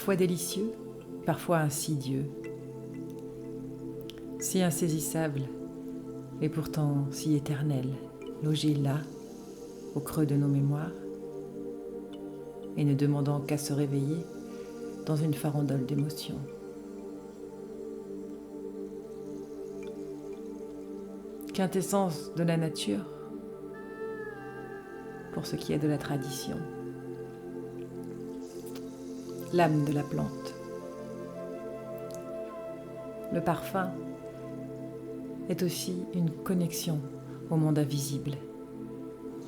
parfois délicieux, parfois insidieux, si insaisissable et pourtant si éternel, logé là, au creux de nos mémoires, et ne demandant qu'à se réveiller dans une farandole d'émotions. Quintessence de la nature, pour ce qui est de la tradition. L'âme de la plante. Le parfum est aussi une connexion au monde invisible,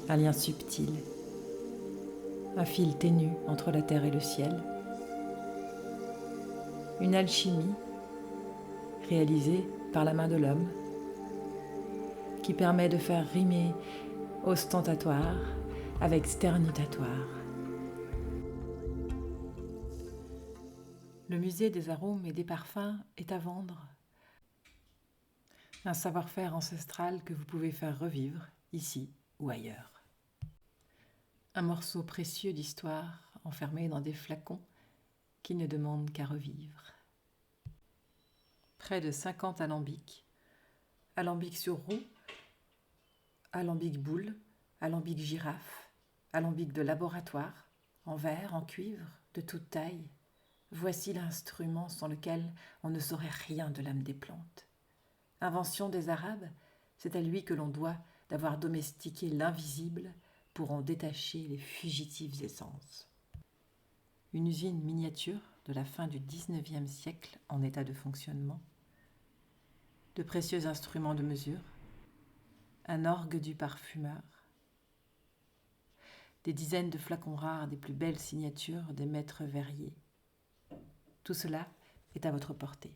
un lien subtil, un fil ténu entre la terre et le ciel, une alchimie réalisée par la main de l'homme qui permet de faire rimer ostentatoire avec sternutatoire. Le musée des arômes et des parfums est à vendre. Un savoir-faire ancestral que vous pouvez faire revivre ici ou ailleurs. Un morceau précieux d'histoire enfermé dans des flacons qui ne demandent qu'à revivre. Près de 50 alambics. Alambic sur roue, alambic boule, alambic girafe, alambic de laboratoire, en verre, en cuivre, de toute taille. Voici l'instrument sans lequel on ne saurait rien de l'âme des plantes. Invention des Arabes, c'est à lui que l'on doit d'avoir domestiqué l'invisible pour en détacher les fugitives essences. Une usine miniature de la fin du XIXe siècle en état de fonctionnement, de précieux instruments de mesure, un orgue du parfumeur, des dizaines de flacons rares des plus belles signatures des maîtres verriers. Tout cela est à votre portée.